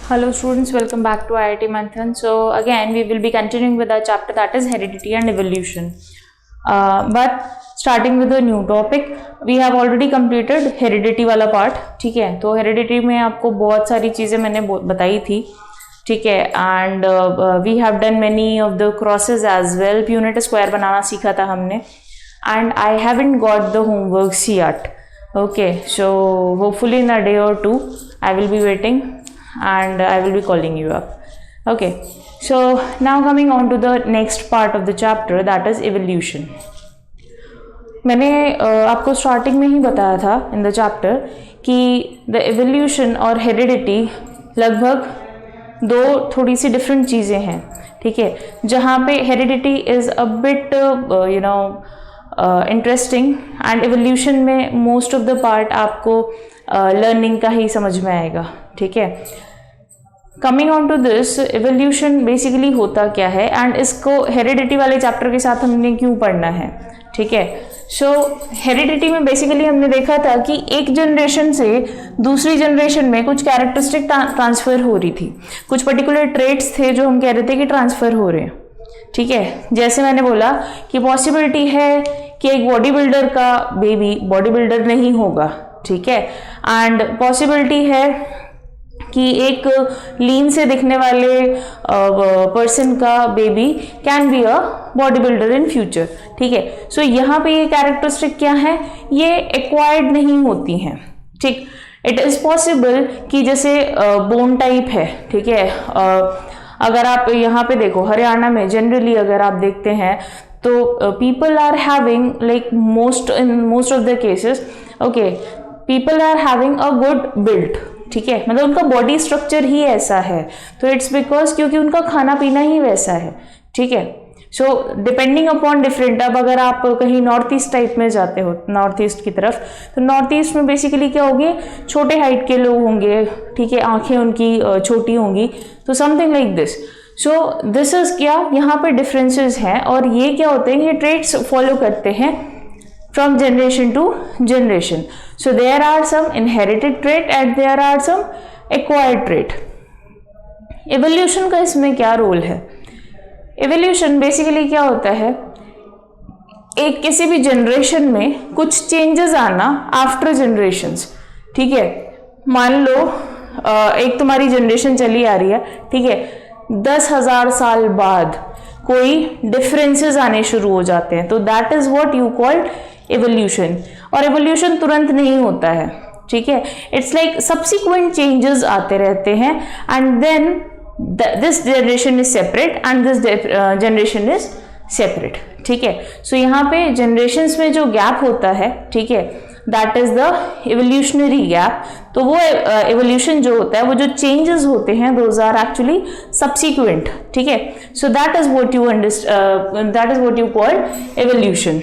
Hello students, welcome back to IIT Manthan. So again we will be continuing with our chapter that is heredity and evolution. But starting with a new topic, we have already completed heredity वाला part. ठीक है, तो heredity में आपको बहुत सारी चीज़ें मैंने बताई थी. ठीक है, and we have done many of the crosses as well. Punnett square बनाना सीखा था हमने, and I haven't got the homeworks yet. Okay, so hopefully in a day or two I will be waiting and I will be calling you up. Okay, so now coming on to the next part of the chapter, that is evolution. मैंने आपको starting में ही बताया था in the chapter कि the evolution और heredity लगभग दो थोड़ी सी डिफरेंट चीज़ें हैं. ठीक है, जहाँ पे heredity is a bit interesting and evolution में मोस्ट ऑफ द पार्ट आपको लर्निंग का ही समझ में आएगा. ठीक है, coming on to this, evolution basically होता क्या है एंड इसको हेरिडिटी वाले चैप्टर के साथ हमने क्यों पढ़ना है. ठीक है, सो हेरिडिटी में बेसिकली हमने देखा था कि एक जनरेशन से दूसरी जनरेशन में कुछ कैरेक्टरिस्टिक ट्रांसफ़र हो रही थी, कुछ पर्टिकुलर ट्रेट्स थे जो हम कह रहे थे कि ट्रांसफ़र हो रहे हैं. ठीक है, जैसे मैंने बोला कि पॉसिबिलिटी है कि एक बॉडी बिल्डर का बेबी बॉडी बिल्डर नहीं होगा. ठीक है, एंड पॉसिबिलिटी है कि एक लीन से दिखने वाले पर्सन का baby can be a body builder in future. ठीक है, सो यहाँ पे ये कैरेक्टरिस्टिक क्या है, ये एक्वायर्ड नहीं होती हैं. ठीक, इट इज़ पॉसिबल कि जैसे बोन टाइप है. ठीक है, अगर आप यहाँ पे देखो हरियाणा में जनरली अगर आप देखते हैं तो people are having like in most of the cases okay people are having a good build. ठीक है, मतलब उनका बॉडी स्ट्रक्चर ही ऐसा है, तो इट्स बिकॉज क्योंकि उनका खाना पीना ही वैसा है. ठीक है, सो डिपेंडिंग अपॉन डिफरेंट. अब अगर आप कहीं नॉर्थ ईस्ट टाइप में जाते हो, नॉर्थ ईस्ट की तरफ, तो नॉर्थ ईस्ट में बेसिकली क्या होंगे, छोटे हाइट के लोग होंगे. ठीक है, आंखें उनकी छोटी होंगी, तो something like this. So this is क्या, यहाँ पे डिफरेंसेस हैं और ये क्या होते हैं, ये ट्रेट्स फॉलो करते हैं from generation to generation. So there are some inherited trait and there are some acquired trait. Evolution का इसमें क्या रोल है? Evolution बेसिकली क्या होता है, एक किसी भी जनरेशन में कुछ चेंजेस आना आफ्टर जनरेशंस. ठीक है, मान लो एक तुम्हारी जनरेशन चली आ रही है. ठीक है, 10,000 साल बाद कोई डिफरेंसेस आने शुरू हो जाते हैं, तो that is what you called evolution. और एवोल्यूशन तुरंत नहीं होता है. ठीक है, इट्स लाइक सब्सिक्वेंट चेंजेस आते रहते हैं and then this generation is separate and this generation is separate. ठीक है, सो यहाँ पे जनरेशन्स में जो गैप होता है, ठीक है, that is the evolutionary gap. तो वो एवोल्यूशन जो होता है, वो जो चेंजेस होते हैं, दोज आर एक्चुअली सब्सिक्वेंट. ठीक है, so that is what you call evolution.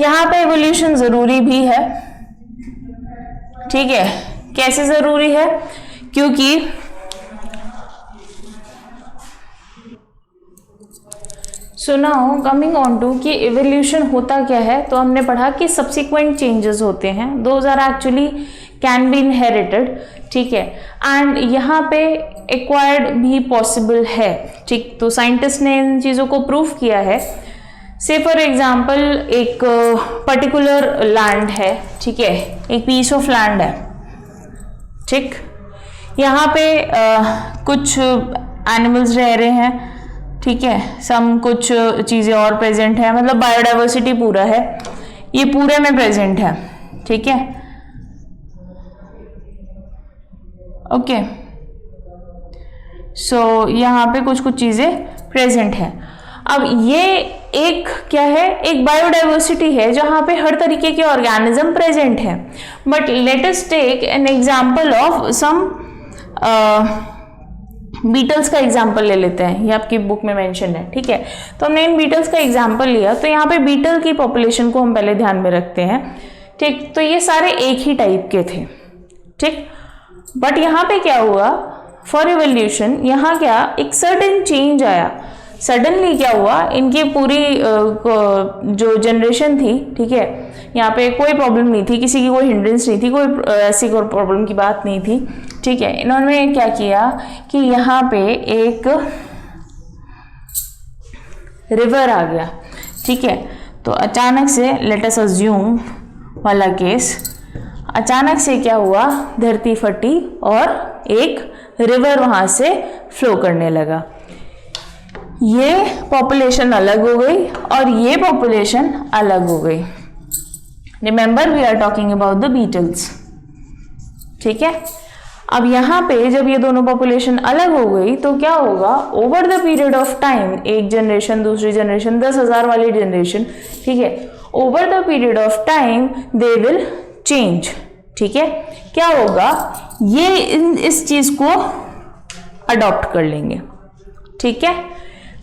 यहाँ पे एवोल्यूशन जरूरी भी है. ठीक है, कैसे जरूरी है, क्योंकि so now coming on to कि एवोल्यूशन होता क्या है, तो हमने पढ़ा कि सब्सिक्वेंट चेंजेस होते हैं, those are actually can be inherited. ठीक है, एंड यहाँ पे एक्वायर्ड भी पॉसिबल है. ठीक, तो साइंटिस्ट ने इन चीज़ों को प्रूव किया है. से फॉर एग्जाम्पल एक पर्टिकुलर लैंड है. ठीक है, एक पीस ऑफ लैंड है. ठीक, यहाँ पे कुछ एनिमल्स रह रहे हैं. ठीक है, सम कुछ चीज़ें और प्रेजेंट है, मतलब बायोडाइवर्सिटी पूरा है, ये पूरे में प्रेजेंट है. ठीक है, ओके, सो यहाँ पे कुछ चीज़ें प्रेजेंट हैं. अब ये एक क्या है, एक बायोडाइवर्सिटी है जहाँ पे हर तरीके के ऑर्गेनिज्म प्रेजेंट हैं. But let us take an example of some beetles का एग्जांपल ले लेते हैं, ये आपकी बुक में मेंशन है. ठीक है, तो हमने इन बीटल्स का एग्जांपल लिया, तो यहाँ पे बीटल की पॉपुलेशन को हम पहले ध्यान में रखते हैं. ठीक, तो ये सारे एक ही टाइप के थे. ठीक, बट यहाँ पे क्या हुआ, फॉर एवोल्यूशन यहाँ क्या एक सर्टेन चेंज आया. सडनली क्या हुआ, इनकी पूरी जो जनरेशन थी, ठीक है, यहाँ पे कोई प्रॉब्लम नहीं थी, किसी की कोई हिंड्रेंस नहीं थी, कोई ऐसी कोई प्रॉब्लम की बात नहीं थी, ठीक है। इन्होंने क्या किया कि यहाँ पे एक रिवर आ गया, ठीक है। तो अचानक से लेट अस अज्यूम वाला केस, अचानक से क्या हुआ, धरती फटी और एक रिवर वहां से फ्लो करने लगा। ये पॉपुलेशन अलग हो गई और ये पॉपुलेशन अलग हो गई। Remember we are talking about the beetles, ठीक है। अब यहाँ पे जब ये दोनों पॉपुलेशन अलग हो गई तो क्या होगा, over the period of time, एक जनरेशन दूसरी जनरेशन, 10,000 वाली जनरेशन, ठीक है, over the period of time they will change, ठीक है। क्या होगा, ये इस चीज को अडॉप्ट कर लेंगे, ठीक है,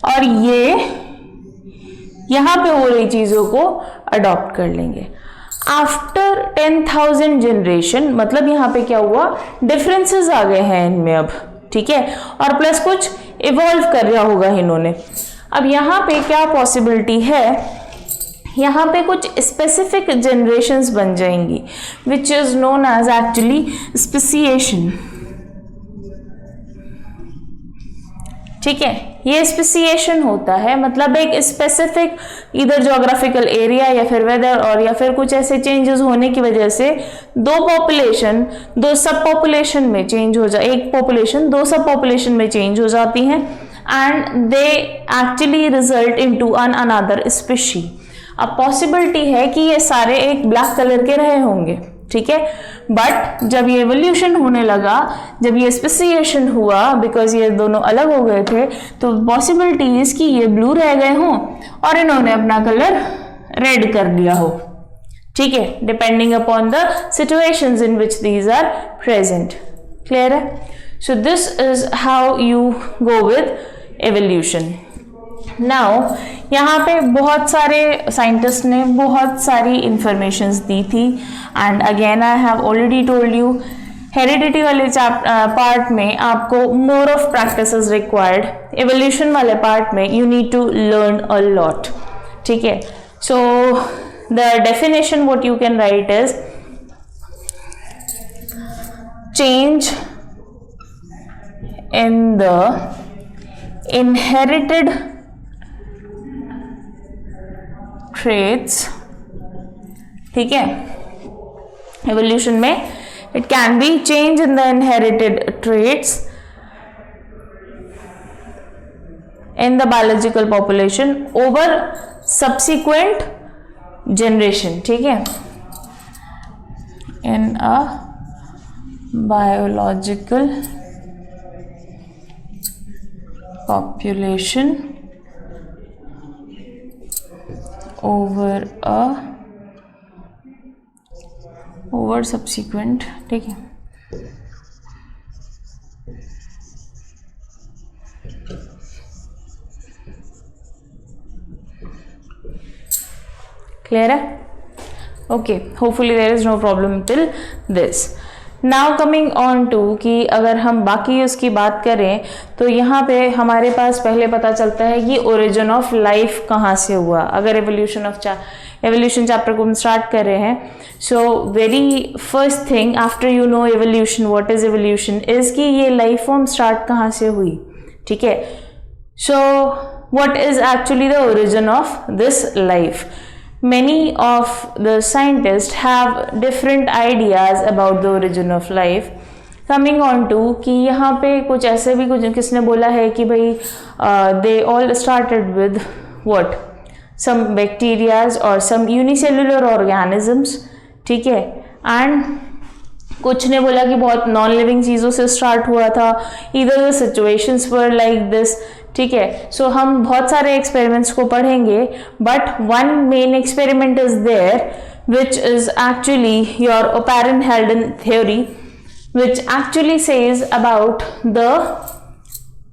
और ये यहां पे हो रही चीजों को अडॉप्ट कर लेंगे। आफ्टर 10,000 जनरेशन, मतलब यहाँ पे क्या हुआ, डिफरेंसेस आ गए हैं इनमें अब, ठीक है, और प्लस कुछ इवॉल्व कर रहा होगा इन्होंने। अब यहाँ पे क्या पॉसिबिलिटी है, यहाँ पे कुछ स्पेसिफिक जनरेशंस बन जाएंगी which is known as actually speciation, ठीक है। ये स्पेसिएशन होता है, मतलब एक स्पेसिफिक इधर ज्योग्राफिकल एरिया या फिर वेदर और या फिर कुछ ऐसे चेंजेस होने की वजह से दो पॉपुलेशन दो सब पॉपुलेशन में चेंज हो जाए, एक पॉपुलेशन दो सब पॉपुलेशन में चेंज हो जाती हैं and they actually result into another species. अब पॉसिबिलिटी है कि ये सारे एक ब्लैक कलर के रहे होंगे, ठीक है, बट जब ये एवोल्यूशन होने लगा, जब ये स्पेसिएशन हुआ, बिकॉज ये दोनों अलग हो गए थे, तो पॉसिबिलिटीज कि ये ब्लू रह गए हों और इन्होंने अपना कलर रेड कर दिया हो, ठीक है, depending upon the situations in which these are present. Clear है? So this is how you go with evolution. Now यहाँ पे बहुत सारे साइंटिस्ट ने बहुत सारी इंफॉर्मेशंस दी थी and again I have already told you, heredity वाले पार्ट में आपको more of practice is required, evolution वाले पार्ट में you need to learn a lot, ठीक है। So the definition what you can write is change in the inherited traits, ठीक है, evolution में it can be change in the inherited traits in the biological population over subsequent generation, ठीक है, in a biological population over subsequent, ठीक है। Clear है? Okay, hopefully there is no problem till this. Now coming on to कि अगर हम बाकी उसकी बात करें तो यहाँ पे हमारे पास पहले पता चलता है कि ओरिजिन ऑफ लाइफ कहाँ से हुआ। अगर एवोल्यूशन चैप्टर को हम स्टार्ट कर रहे हैं, so very first thing after you know evolution, what is evolution, is कि ये लाइफ फॉर्म स्टार्ट कहाँ से हुई, ठीक है। So what is actually the origin of this life. Many of the scientists have different ideas about the origin of life. Coming on to कि यहाँ पे कुछ ऐसे भी कुछ किसने बोला है कि भाई they all started with what? Some bacterias or some unicellular organisms, ठीक है, and कुछ ने बोला कि बहुत नॉन लिविंग चीज़ों से स्टार्ट हुआ था, either the situations were like this, ठीक है। सो हम बहुत सारे एक्सपेरिमेंट्स को पढ़ेंगे, but one main experiment is there which is actually your Oparin Haldane theory, which actually says about the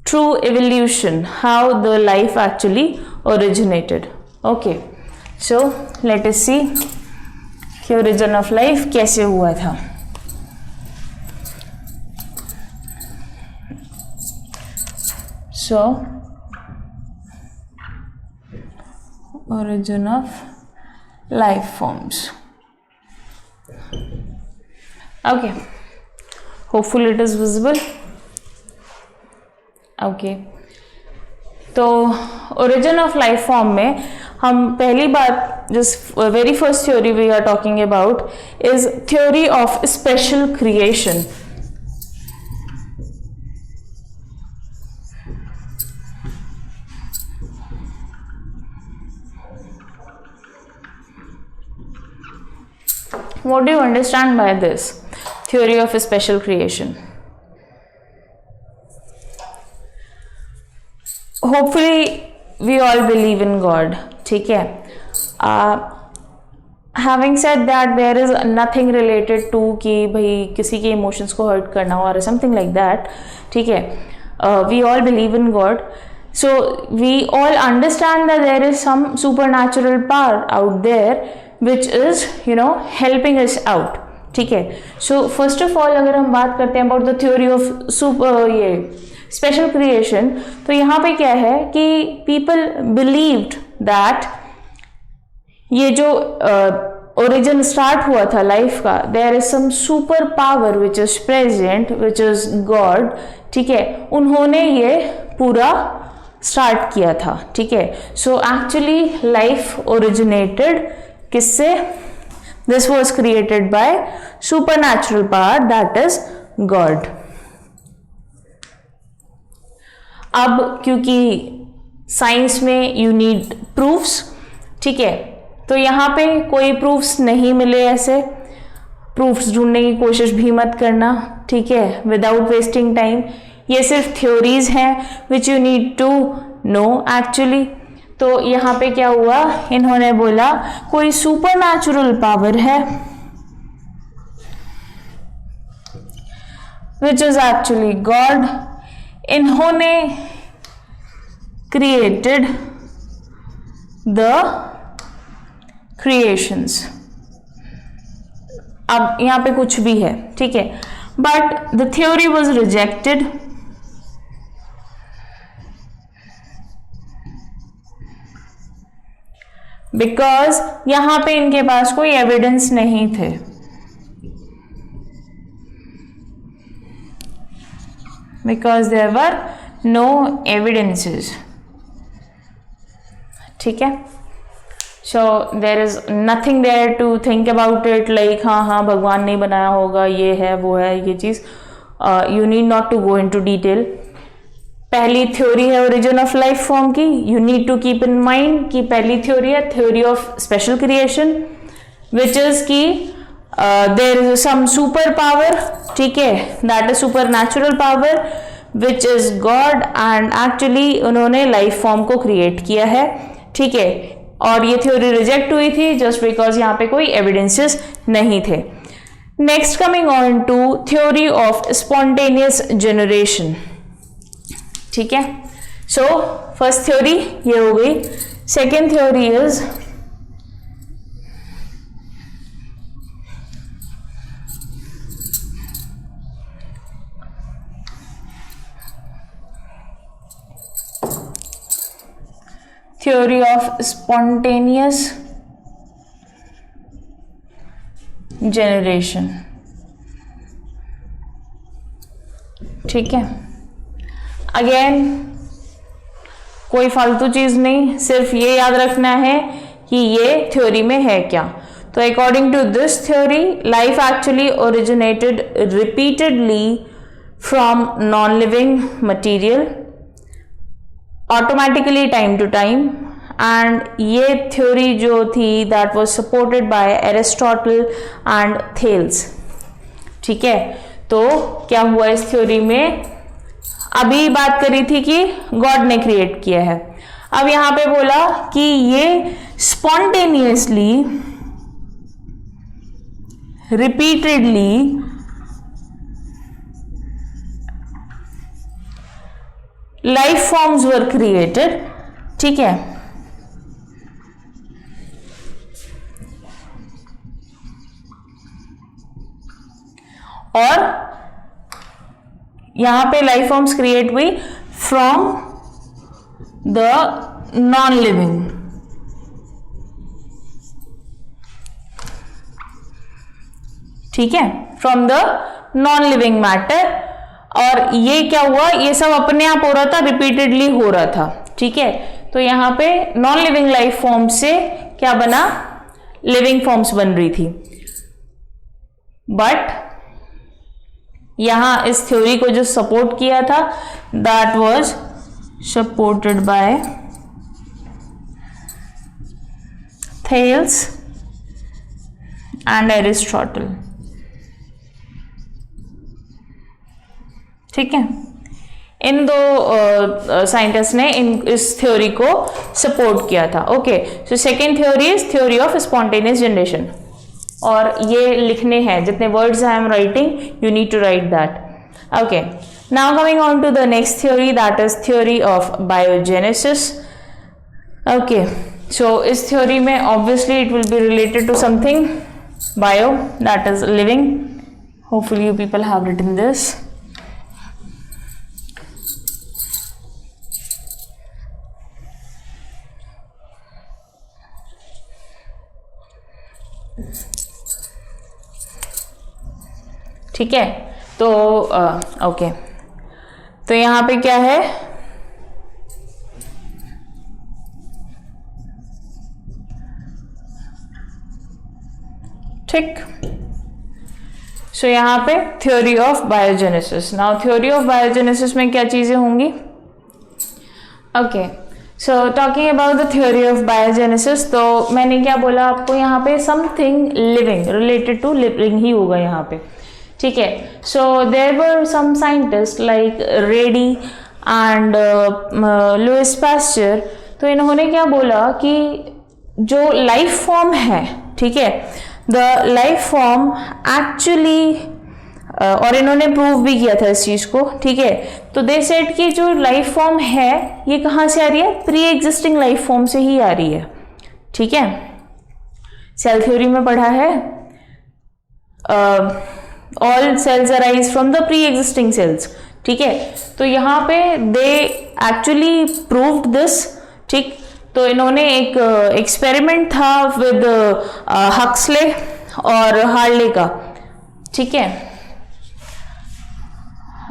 true evolution, how the life actually originated. Okay, so let us see कि origin of life कैसे हुआ था। So, origin of life forms. Okay, hopeful it is visible. Okay, तो origin of life form में हम पहली बात, जिस very first theory we are talking about is theory of special creation. What do you understand by this theory of special creation? Hopefully we all believe in God, ठीक है। Having said that, there is nothing related to कि भाई किसी के emotions को hurt करना or something like that, ठीक है। We all believe in God, so we all understand that there is some supernatural power out there which is helping us out, ठीक है। So first of all अगर हम बात करते हैं about the theory of special creation, तो यहाँ पे क्या है कि पीपल बिलीव्ड दैट ये जो ओरिजिन स्टार्ट हुआ था लाइफ का, there is some super power which is present which is God, ठीक है। उन्होंने ये पूरा स्टार्ट किया था, ठीक है। सो एक्चुअली लाइफ ओरिजिनेटेड किससे? This was created by super natural power that is God. अब क्योंकि साइंस में यू नीड प्रूफ्स, ठीक है, तो यहाँ पे कोई प्रूफ्स नहीं मिले, ऐसे प्रूफ्स ढूंढने की कोशिश भी मत करना, ठीक है, विदाउट वेस्टिंग टाइम। ये सिर्फ थ्योरीज हैं which you need to know actually. तो यहाँ पे क्या हुआ, इन्होंने बोला कोई सुपर नेचुरल पावर है विच इज एक्चुअली गॉड। इन्होंने क्रिएटेड द क्रिएशंस। अब यहां पे कुछ भी है, ठीक है, but the theory was rejected because यहां पे इनके पास कोई एविडेंस नहीं थे। Because there were no evidences, ठीक है। So there is nothing there to think about it, like हाँ भगवान नहीं बनाया होगा, ये है वो है ये चीज। You need not to go into detail. पहली थ्योरी है ओरिजिन ऑफ लाइफ फॉर्म की, you need to keep in mind कि पहली थ्योरी है theory of special creation which is की there is some super power, ठीक है, that is supernatural power which is God, and actually उन्होंने life form को create किया है, ठीक है। और ये थ्योरी रिजेक्ट हुई थी जस्ट बिकॉज यहाँ पे कोई एविडेंसेस नहीं थे। Next coming on to theory of spontaneous generation, ठीक है। सो फर्स्ट थ्योरी ये हो गई। Second theory is theory of spontaneous generation, ठीक है। अगेन कोई फालतू चीज नहीं, सिर्फ ये याद रखना है कि ये थ्योरी में है क्या। तो according to this theory life actually originated repeatedly from non living material automatically time to time, and ये थ्योरी जो थी that was supported by Aristotle and Thales, ठीक है। तो क्या हुआ इस थ्योरी में, अभी बात करी थी कि गॉड ने क्रिएट किया है, अब यहां पे बोला कि ये स्पॉन्टेनियसली रिपीटेडली लाइफ फॉर्म्स वर क्रिएटेड, ठीक है। और यहां पे लाइफ फॉर्म्स क्रिएट हुई फ्रॉम द नॉन लिविंग, ठीक है, from the non living matter. और ये क्या हुआ, ये सब अपने आप हो रहा था, रिपीटेडली हो रहा था, ठीक है। तो यहाँ पे नॉन लिविंग लाइफ फॉर्म से क्या बना, लिविंग फॉर्म्स बन रही थी। बट यहां इस थ्योरी को जो सपोर्ट किया था, that was supported bye Thales and Aristotle, ठीक है। इन दो साइंटिस्ट ने इस थ्योरी को सपोर्ट किया था। Okay, so second theory is theory of spontaneous generation. और ये लिखने हैं, जितने words I am writing you need to write that. Okay, now coming on to the next theory, that is theory of biogenesis. Okay, so इस theory में obviously it will be related to something bio, that is living. Hopefully you people have written this. ठीक है, तो okay, तो यहां पे क्या है, ठीक। सो यहां पे theory of biogenesis. Now theory of biogenesis में क्या चीजें होंगी? Okay, so talking about the theory of biogenesis, तो मैंने क्या बोला आपको, यहाँ पे something living, related to living ही होगा यहाँ पे, ठीक है। So there were some scientist like Redi and Louis Pasteur. तो इन्होंने क्या बोला कि जो लाइफ फॉर्म है, ठीक है, द लाइफ फॉर्म एक्चुअली, और इन्होंने प्रूव भी किया था इस चीज को, ठीक है। तो दे सेड कि जो लाइफ फॉर्म है ये कहाँ से आ रही है, प्री एग्जिस्टिंग लाइफ फॉर्म से ही आ रही है, ठीक है। सेल थ्योरी में पढ़ा है, all cells arise from the pre existing cells, ठीक है। तो यहाँ पे दे एक्चुअली प्रूव्ड दिस, ठीक। तो इन्होंने एक एक्सपेरिमेंट था विद हक्सले और हार्ले का, ठीक है,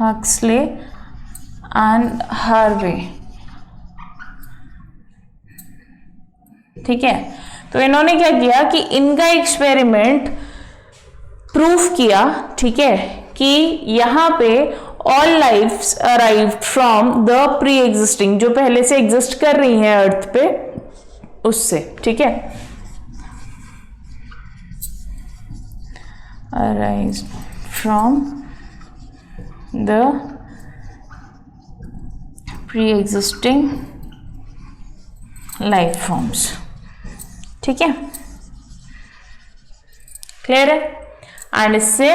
हक्सले एंड हार्वे, ठीक है। तो इन्होंने क्या किया कि इनका एक्सपेरिमेंट प्रूफ किया, ठीक है, कि यहां पे all lifes arrived from the pre existing, जो पहले से एग्जिस्ट कर रही हैं अर्थ पे, उससे, ठीक है, arrived from the pre existing life forms, ठीक है, क्लियर है। एंड इससे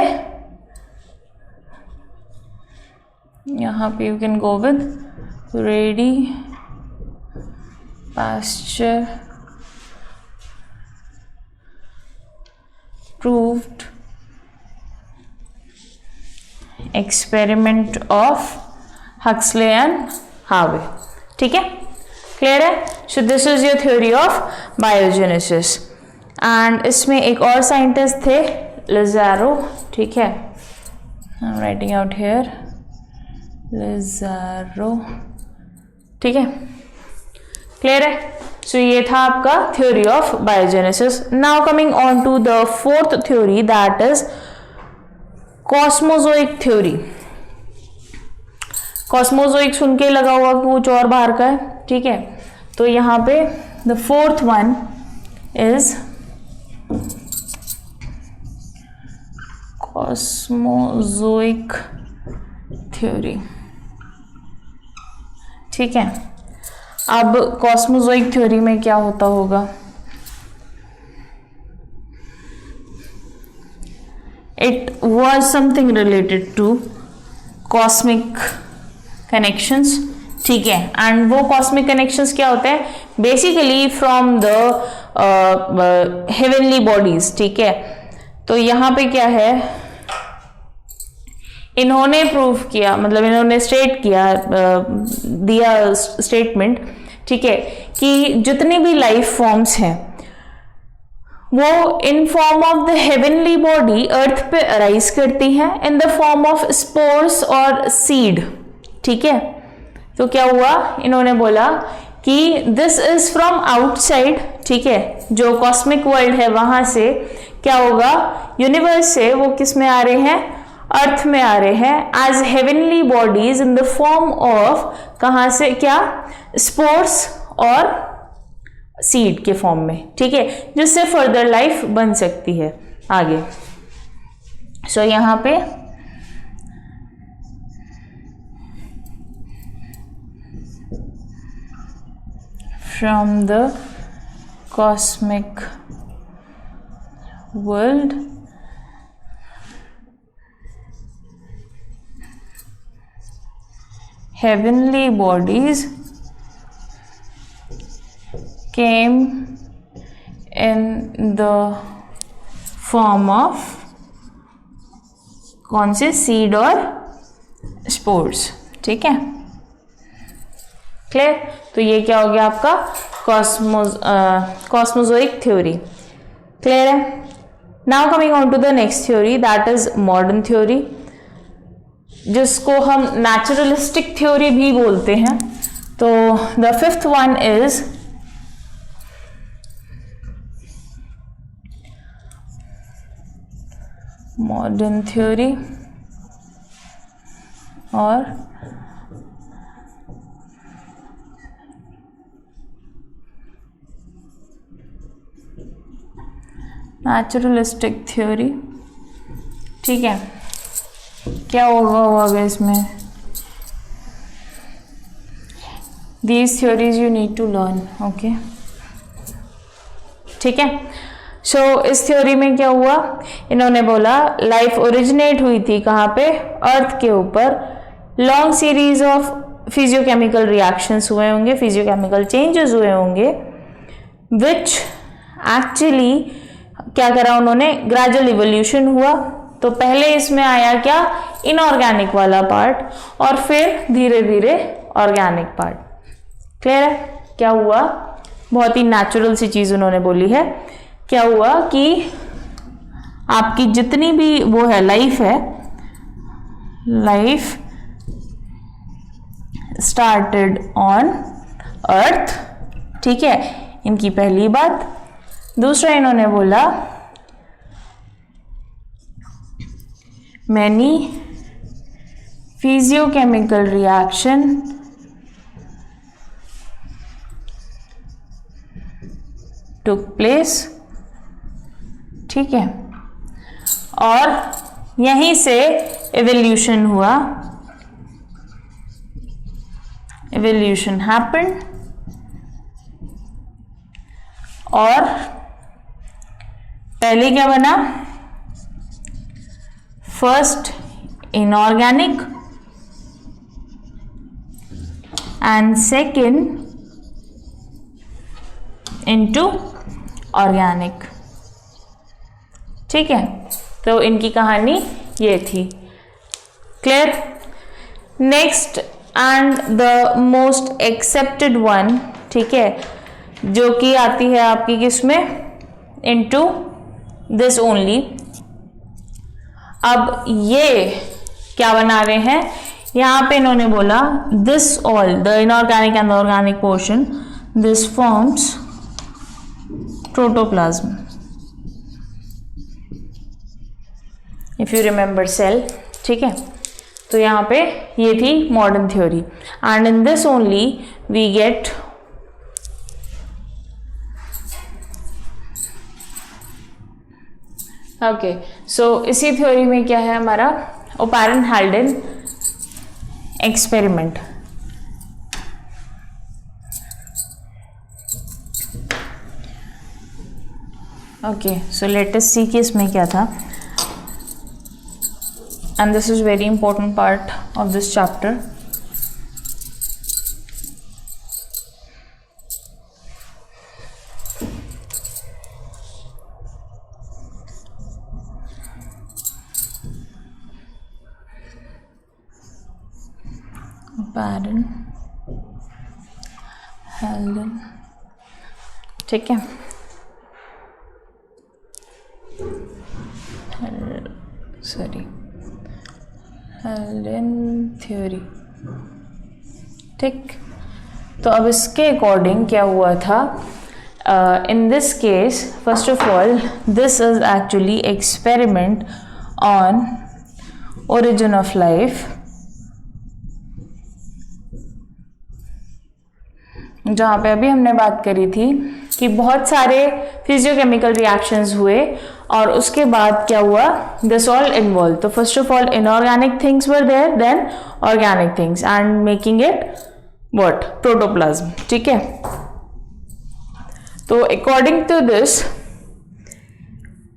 यहाँ पे you can go with Redi, Pasteur, proved experiment of Huxley and Harvey, ठीक है, क्लियर है। So this is your theory of biogenesis. And इसमें एक और साइंटिस्ट थे, लाज़ारो, ठीक है, I am writing out here, Lazzaro, ठीक है, क्लियर है। सो ये था आपका theory of biogenesis. Now coming on to the fourth theory, that is cosmozoic theory. Cosmozoic सुन के लगा हुआ कि कुछ और बाहर का है, ठीक है। तो यहाँ पे the fourth one is cosmozoic theory, ठीक है। अब कॉस्मोजोइक थ्योरी में क्या होता होगा, it was something related to cosmic connections, ठीक है। एंड वो कॉस्मिक कनेक्शंस क्या होते हैं, basically from the heavenly bodies, ठीक है। तो यहाँ पे क्या है, इन्होंने प्रूव किया, मतलब इन्होंने स्टेट किया, दिया स्टेटमेंट, ठीक है, कि जितने भी लाइफ फॉर्म्स हैं वो in form of the heavenly body earth पे अराइज करती हैं इन द फॉर्म ऑफ स्पोर्स और सीड। ठीक है, तो क्या हुआ, इन्होंने बोला कि दिस इज फ्रॉम आउटसाइड। ठीक है, जो कॉस्मिक वर्ल्ड है वहां से क्या होगा, यूनिवर्स से वो किस में आ रहे हैं, अर्थ में आ रहे हैं as heavenly bodies in the form of, कहां से, क्या, स्पोर्स और सीड के फॉर्म में। ठीक है, जिससे फर्दर लाइफ बन सकती है आगे। सो यहां पे from the cosmic world heavenly bodies came in the form of कौन से, सीड और स्पोर्स। ठीक है, क्लियर। तो ये क्या हो गया आपका कॉस्मोजोइक थ्योरी। क्लियर है। Now coming on to the next theory, that is modern theory, जिसको हम नेचुरलिस्टिक थ्योरी भी बोलते हैं। तो the fifth one is modern theory और नेचुरलिस्टिक थ्योरी। ठीक है, क्या होगा इसमें, these theories you need to learn. Okay, ठीक है। सो इस थ्योरी में क्या हुआ, इन्होंने बोला लाइफ ओरिजिनेट हुई थी कहाँ पे, अर्थ के ऊपर। Long series of physiochemical reactions हुए होंगे, फिजियोकेमिकल चेंजेस हुए होंगे, विच एक्चुअली क्या करा उन्होंने, ग्रेजुअल इवोल्यूशन हुआ। तो पहले इसमें आया क्या, इनऑर्गेनिक वाला पार्ट, और फिर धीरे धीरे ऑर्गेनिक पार्ट। क्लियर है। क्या हुआ, बहुत ही नेचुरल सी चीज उन्होंने बोली है। क्या हुआ कि आपकी जितनी भी वो है लाइफ है, लाइफ स्टार्टेड ऑन अर्थ। ठीक है, इनकी पहली बात। दूसरा इन्होंने बोला many physiochemical reaction took place। ठीक है, और यहीं से evolution हुआ, evolution happened, और पहले क्या बना, first inorganic and second into organic. ठीक है, तो इनकी कहानी ये थी। Clear. Next and the most accepted one, ठीक है, जो कि आती है आपकी किसमें, इनटू दिस ओनली। अब ये क्या बना रहे हैं, यहां पे इन्होंने बोला this all the inorganic and the organic portion, this forms protoplasm. If you remember cell. ठीक है, तो यहां पे ये थी modern theory, and in this only we get okay. So इसी थ्योरी में क्या है हमारा, Oparin Haldane experiment. Okay, so let us see कि इसमें क्या था, and this is very important part of this chapter. Oparin Haldane. ठीक है, सॉरी हेल्डेन थ्योरी, ठीक। तो अब इसके अकॉर्डिंग क्या हुआ था, इन this case first of all this is actually experiment on origin of life, जहाँ पे अभी हमने बात करी थी कि बहुत सारे फिजियोकेमिकल रिएक्शंस हुए और उसके बाद क्या हुआ, दिस ऑल इन्वॉल्व। तो first of all inorganic things were there, then organic things and making it what, protoplasm, ठीक है। तो अकॉर्डिंग टू दिस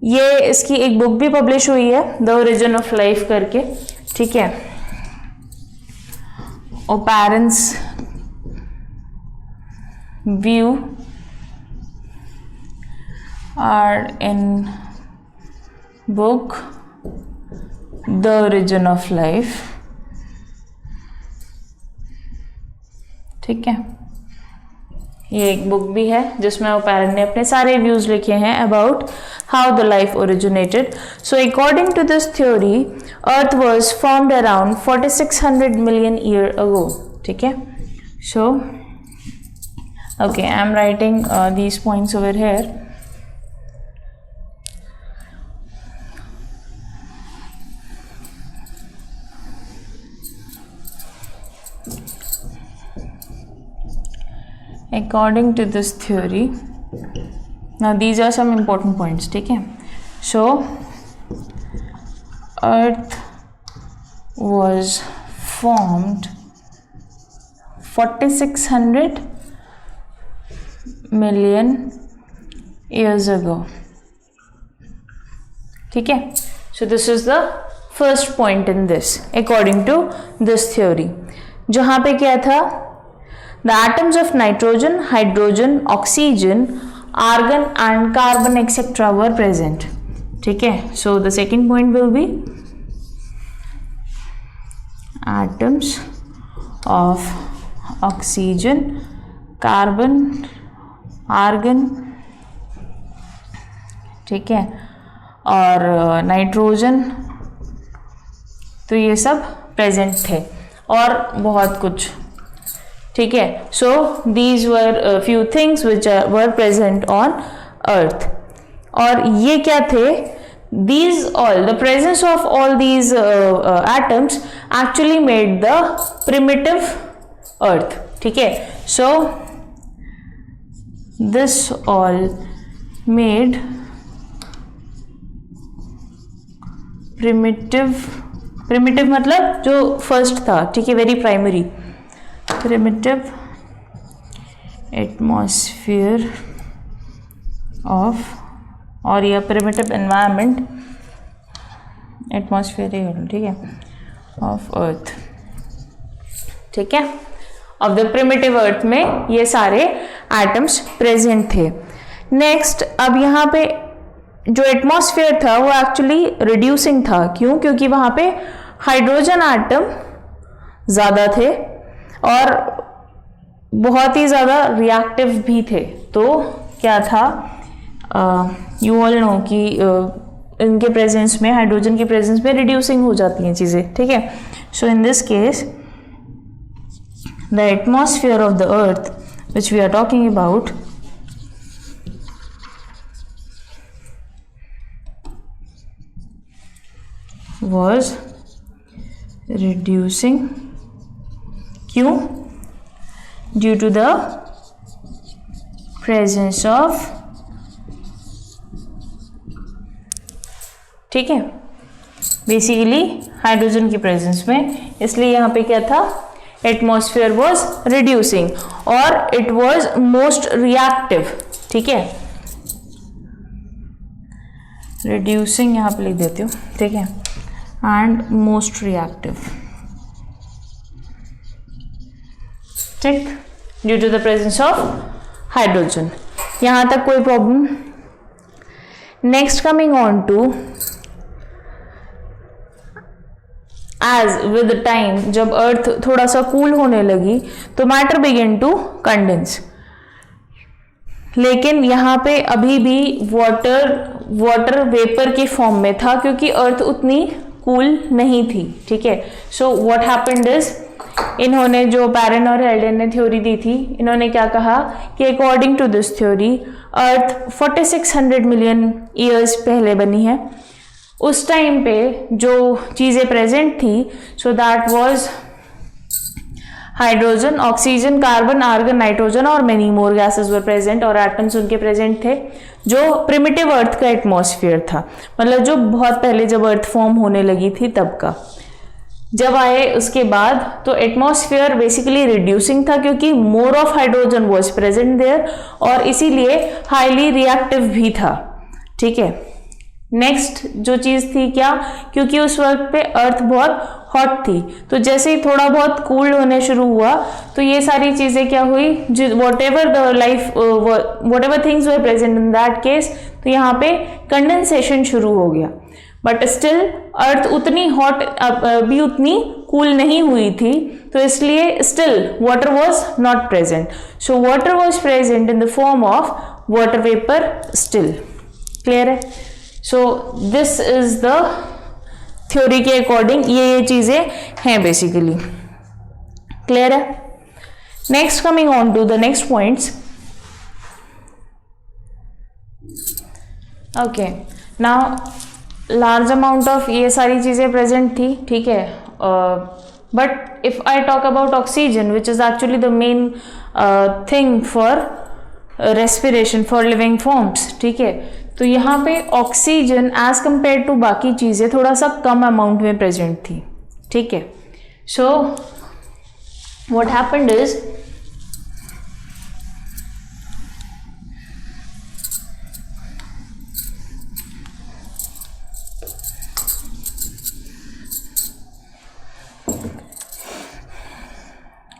ये इसकी एक बुक भी पब्लिश हुई है, द ओरिजिन ऑफ लाइफ करके, ठीक है। ओपेरेंस view are in book The Origin of Life, ठीक है। ये एक बुक भी है जिसमें ओपेरन ने अपने सारे व्यूज लिखे हैं about how the life originated. So according to this theory earth was formed around 4600 million year ago, ठीक है। सो okay, I am writing these points over here. According to this theory, now these are some important points, ठीक है। So Earth was formed 4600 million years ago, ठीक है। So this is the first point in this according to this theory, जहाँ पे क्या था, the atoms of nitrogen, hydrogen, oxygen, argon and carbon etc were present, ठीक है। So the second point will be atoms of oxygen, carbon, argon, ठीक है, और nitrogen, तो ये सब प्रेजेंट थे और बहुत कुछ, ठीक है। So these were few things which were present on earth. और ये क्या थे, these all, the presence of all these atoms actually made the primitive earth, ठीक है। So this all made primitive मतलब जो फर्स्ट था, ठीक है, very primary, primitive atmosphere of, और यह primitive environment, एटमॉस्फेयर ही होगा, ठीक है, ऑफ अर्थ, ठीक है, ऑफ द प्रिमिटिव अर्थ में ये सारे एटम्स प्रेजेंट थे। नेक्स्ट, अब यहाँ पे जो एटमॉस्फेयर था वो एक्चुअली रिड्यूसिंग था, क्यों? क्योंकि वहाँ पे हाइड्रोजन एटम ज़्यादा थे और बहुत ही ज़्यादा रिएक्टिव भी थे। तो क्या था, यू ऑल नो कि इनके प्रेजेंस में, हाइड्रोजन की प्रेजेंस में रिड्यूसिंग हो जाती हैं चीज़ें, ठीक है। So in this case the atmosphere of the earth which we are talking about was reducing, क्यों? Due to the presence of, ठीक है, बेसिकली हाइड्रोजन की प्रेजेंस में, इसलिए यहाँ पे क्या था, एटमॉस्फेयर वाज रिड्यूसिंग और इट वाज मोस्ट रिएक्टिव, ठीक है, रिड्यूसिंग यहाँ पे लिख देती हूँ, ठीक है, एंड मोस्ट रिएक्टिव, ठीक, due to the presence of hydrogen. यहाँ तक कोई problem? Next, coming on to, as with time जब अर्थ थोड़ा सा कूल होने लगी तो मैटर बिगिन टू कंडेंस, लेकिन यहाँ पे अभी भी वाटर वाटर वेपर के फॉर्म में था क्योंकि अर्थ उतनी कूल नहीं थी, ठीक है। सो व्हाट हैपेंड इज, इन्होंने जो पैरन और हेल्डेन ने थ्योरी दी थी, इन्होंने क्या कहा कि according to this theory earth 4600 million years पहले बनी है। उस टाइम पे जो चीज़ें प्रेजेंट थी, so that was hydrogen, oxygen, carbon, argon, nitrogen और many more gases were present, और एटम्स उनके प्रेजेंट थे, जो प्रिमिटिव अर्थ का एटमॉस्फेयर था, मतलब जो बहुत पहले जब अर्थ फॉर्म होने लगी थी तब का। जब आए उसके बाद तो एटमॉस्फेयर बेसिकली रिड्यूसिंग था क्योंकि more of hydrogen was present there, और इसीलिए हाईली रिएक्टिव भी था, ठीक है। नेक्स्ट जो चीज़ थी क्या, क्योंकि उस वक्त पे अर्थ बहुत हॉट थी, तो जैसे ही थोड़ा बहुत कूल्ड होने शुरू हुआ तो ये सारी चीज़ें क्या हुई, what ever the life what ever things were present in that case, तो यहाँ पे कंडेंसेशन शुरू हो गया। बट स्टिल अर्थ उतनी हॉट भी उतनी कूल नहीं हुई थी, तो इसलिए still water was not present. So water was present in the form of water vapour still. Clear है? So this is the theory के अकॉर्डिंग ये चीजें हैं बेसिकली। क्लियर है? Next, coming on to the next points. Okay, now large amount of ये सारी चीजें present थी, ठीक है। But if I talk about oxygen which is actually the main thing for respiration for living forms, ठीक है, तो यहाँ पे ऑक्सीजन एज कंपेयर टू बाकी चीज़ें थोड़ा सा कम अमाउंट में प्रेजेंट थी, ठीक है। So what happened is,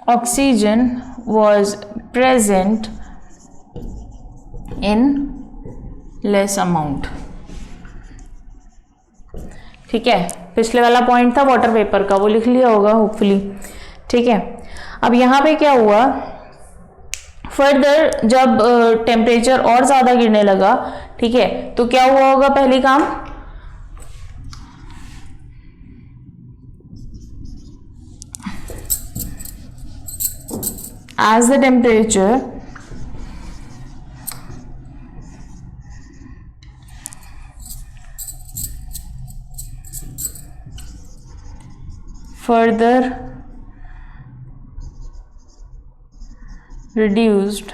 oxygen was present in less amount, ठीक है। पिछले वाला पॉइंट था वाटर वेपर का, वो लिख लिया होगा होपफुली, ठीक है। अब यहाँ पे क्या हुआ, फर्दर जब टेम्परेचर और ज़्यादा गिरने लगा, ठीक है, तो क्या हुआ होगा, पहली काम as the temperature further reduced,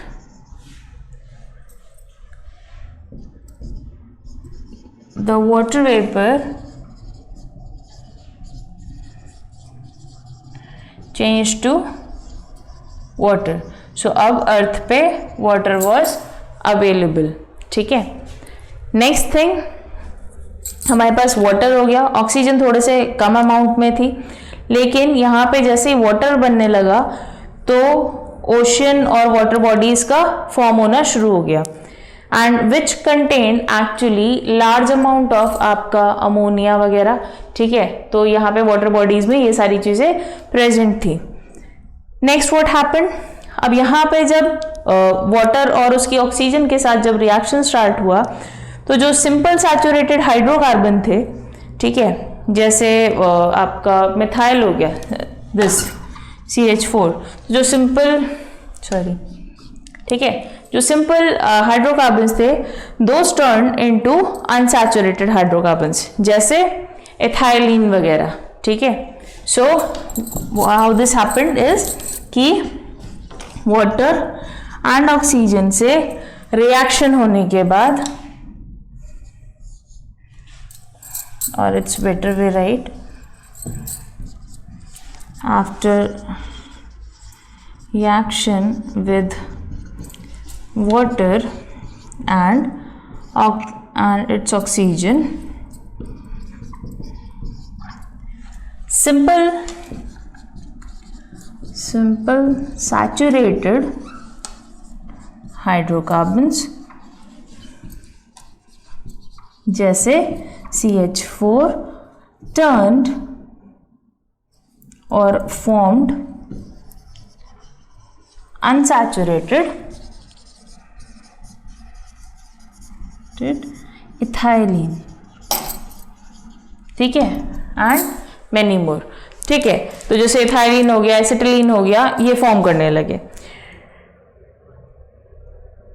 the water vapor changed to water. So अब अर्थ पे वाटर वॉज अवेलेबल, ठीक है। नेक्स्ट थिंग, हमारे पास वाटर हो गया, ऑक्सीजन थोड़े से कम अमाउंट में थी, लेकिन यहाँ पे जैसे ही वाटर बनने लगा तो ओशन और वाटर बॉडीज का फॉर्म होना शुरू हो गया, and which contain actually large amount of आपका अमोनिया वगैरह, ठीक है। तो यहाँ पे वाटर बॉडीज में ये सारी चीज़ें प्रेजेंट थी। नेक्स्ट व्हाट हैपेंड, अब यहाँ पे जब वाटर और उसकी ऑक्सीजन के साथ जब रिएक्शन स्टार्ट हुआ तो जो सिंपल सैचुरेटेड हाइड्रोकार्बन थे, ठीक है, जैसे आपका मिथाइल हो गया, दिस CH4, जो सिंपल ठीक है, जो सिंपल हाइड्रोकार्बन्स थे, दोस टर्न इनटू अनसैचुरेटेड हाइड्रोकार्बन्स जैसे एथाइलिन वगैरह, ठीक है। So how this happened is कि वाटर एंड ऑक्सीजन से रिएक्शन होने के बाद, और it's better way right, after reaction with water and its oxygen, simple saturated hydrocarbons जैसे CH4 turned or formed unsaturated ethylene, ठीक है, एंड मेनी मोर, ठीक है। तो जैसे इथाइलिन हो गया, एसिटिलीन हो गया, ये फॉर्म करने लगे।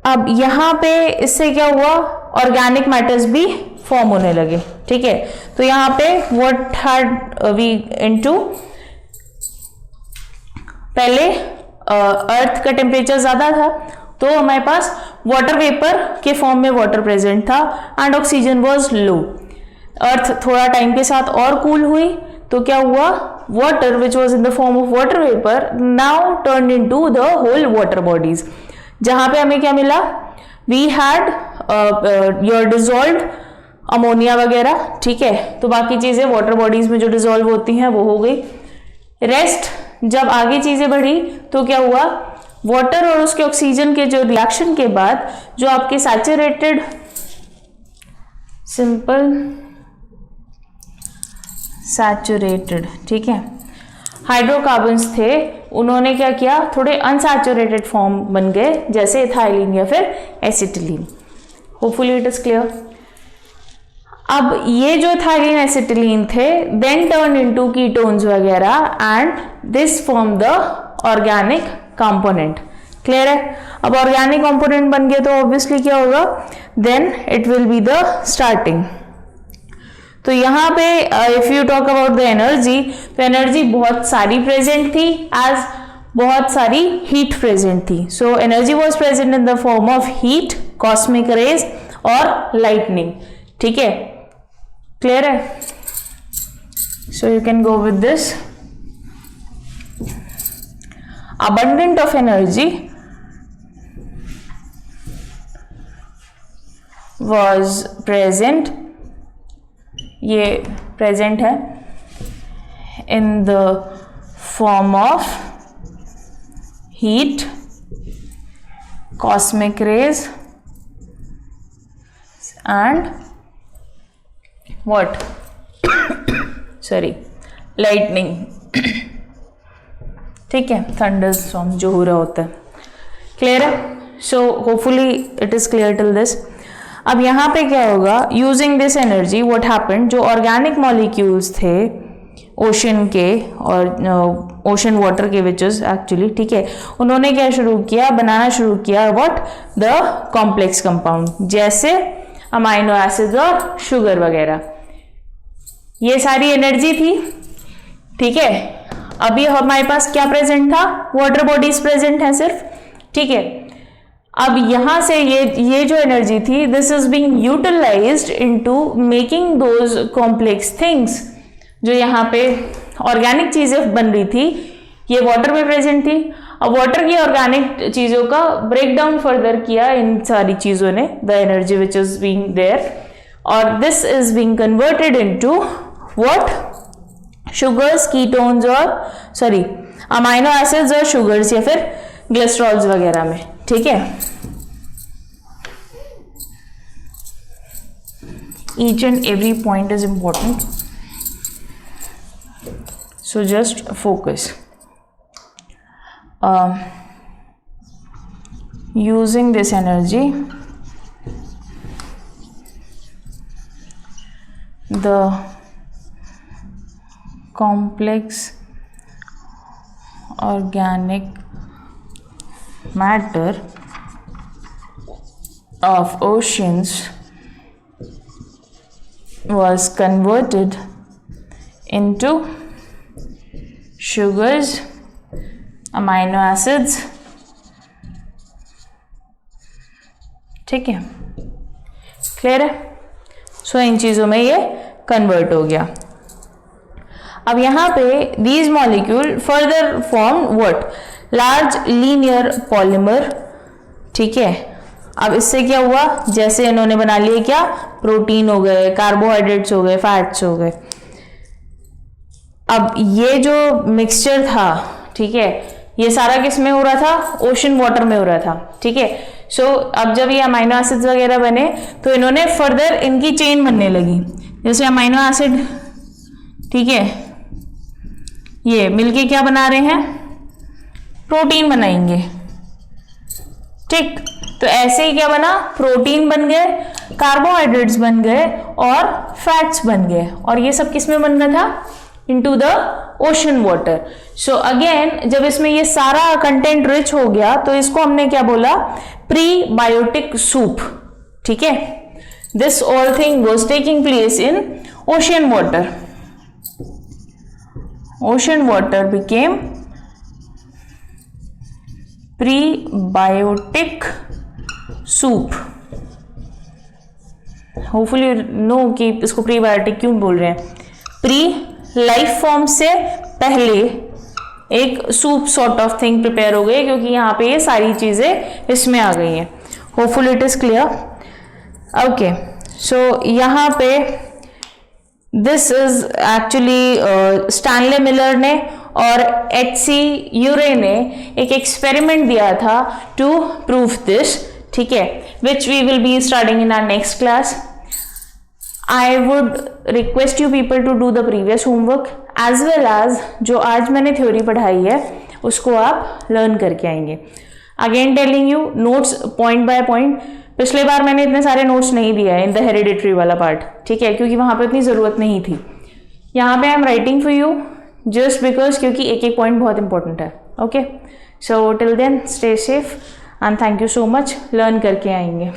अब यहाँ पे इससे क्या हुआ, ऑर्गेनिक मैटर्स भी फॉर्म होने लगे, ठीक है। तो यहाँ पे व्हाट हैड वी इनटू, पहले अर्थ का टेम्परेचर ज्यादा था तो हमारे पास वाटर वेपर के फॉर्म में वाटर प्रेजेंट था एंड ऑक्सीजन वाज लो। अर्थ थोड़ा टाइम के साथ और कूल हुई तो क्या हुआ, water which was in the form of water vapour now turn into the whole water bodies. जहां पे हमें क्या मिला, we had your dissolved ammonia वगैरह, ठीक है। तो बाकी चीजें वाटर बॉडीज में जो डिजोल्व होती हैं वो हो गई। रेस्ट जब आगे चीजें बढ़ी तो क्या हुआ, वाटर और उसके ऑक्सीजन के जो रिएक्शन के बाद जो आपके सैचुरेटेड सिंपल सैचुरेटेड, ठीक है, हाइड्रोकार्बन्स थे, उन्होंने क्या किया, थोड़े अनसैचुरेटेड फॉर्म बन गए जैसे इथाइलिन या फिर acetylene. Hopefully it is clear. अब ये जो इथाइलिन एसिटिलीन थे देन टर्न इनटू कीटोन्स वगैरह and this form the organic component. Clear है। अब ऑर्गेनिक कंपोनेंट बन गए तो ऑब्वियसली क्या होगा, then it will be the starting. तो यहाँ पे if you talk about the energy, तो एनर्जी बहुत सारी प्रेजेंट थी एज बहुत सारी हीट प्रेजेंट थी। So energy was present in the form of heat, cosmic rays और लाइटनिंग, ठीक है। क्लियर है। So you can go with this. abundant of energy was present, ये present है in the form of heat, cosmic rays and what sorry lightning, ठीक है, thunder storm जो हो रहा होता है। क्लियर है। So hopefully it is clear till this. अब यहाँ पे क्या होगा, using this energy what happened, जो ऑर्गेनिक मॉलिक्यूल्स थे ओशन के और ओशन वाटर के विच इज एक्चुअली, ठीक है, उन्होंने क्या शुरू किया, बनाना शुरू किया व्हाट, द कॉम्प्लेक्स कंपाउंड, जैसे अमाइनो एसिड्स और शुगर वगैरह। ये सारी एनर्जी थी, ठीक है। अभी हमारे पास क्या प्रेजेंट था, वाटर बॉडीज प्रेजेंट है सिर्फ, ठीक है। अब यहां से ये जो एनर्जी थी, this is being utilised into making those complex things. जो यहाँ पे ऑर्गेनिक चीजें बन रही थी ये वाटर में प्रेजेंट थी। अब वाटर की ऑर्गेनिक चीजों का ब्रेक डाउन फर्दर किया इन सारी चीजों ने, the energy which is being there, और this is being converted into what, sugars, ketones और सॉरी अमाइनो एसिड्स और शुगर्स या फिर ग्लिसरॉल्स वगैरह में, ठीक है। Each and every point is important, so just focus. Using this energy the complex organic matter of oceans was converted into sugars, amino acids, ठीक है। क्लियर है। सो इन चीजों में ये कन्वर्ट हो गया। अब यहाँ पे these molecule further form what, large linear polymer, ठीक है। अब इससे क्या हुआ, जैसे इन्होंने बना लिए क्या, प्रोटीन हो गए, कार्बोहाइड्रेट्स हो गए, फैट्स हो गए। अब ये जो मिक्सचर था, ठीक है, ये सारा किस में हो रहा था, ओशन वाटर में हो रहा था, ठीक है। सो अब जब ये अमाइनो एसिड्स वगैरह बने तो इन्होंने फर्दर इनकी चेन बनने लगी। जैसे अमाइनो एसिड, ठीक है, ये मिलके क्या बना रहे हैं, प्रोटीन बनाएंगे, ठीक। तो ऐसे ही क्या बना, प्रोटीन बन गए, कार्बोहाइड्रेट्स बन गए और फैट्स बन गए, और ये सब किस में बन रहा था, into the ocean water. So again जब इसमें ये सारा कंटेंट रिच हो गया तो इसको हमने क्या बोला, प्रीबायोटिक सूप, ठीक है। This all thing was taking place in ocean water. Ocean water became prebiotic soup. Hopefully you know कि इसको प्रीबायोटिक क्यों बोल रहे हैं. प्री लाइफ फॉर्म से पहले एक soup sort of thing prepare हो गई, क्योंकि यहाँ पे ये सारी चीजें इसमें आ गई हैं. Hopefully it is clear. Okay, so यहाँ पे this is actually Stanley Miller ने और एच.सी. यूरे ने एक एक्सपेरिमेंट दिया था टू प्रूव दिस, ठीक है, which we will be starting in our next class. I would request you people to do the previous homework as well as जो आज मैंने थ्योरी पढ़ाई है उसको आप लर्न करके आएंगे. Again telling you, notes point by point. पिछले बार मैंने इतने सारे नोट्स नहीं दिया है इन द हेरिडिटरी वाला पार्ट, ठीक है, क्योंकि वहां पे इतनी जरूरत नहीं थी. यहाँ पे I am writing for you just because, क्योंकि एक एक पॉइंट बहुत इंपॉर्टेंट है. Okay, so till then stay safe and thank you so much. Learn करके आएंगे.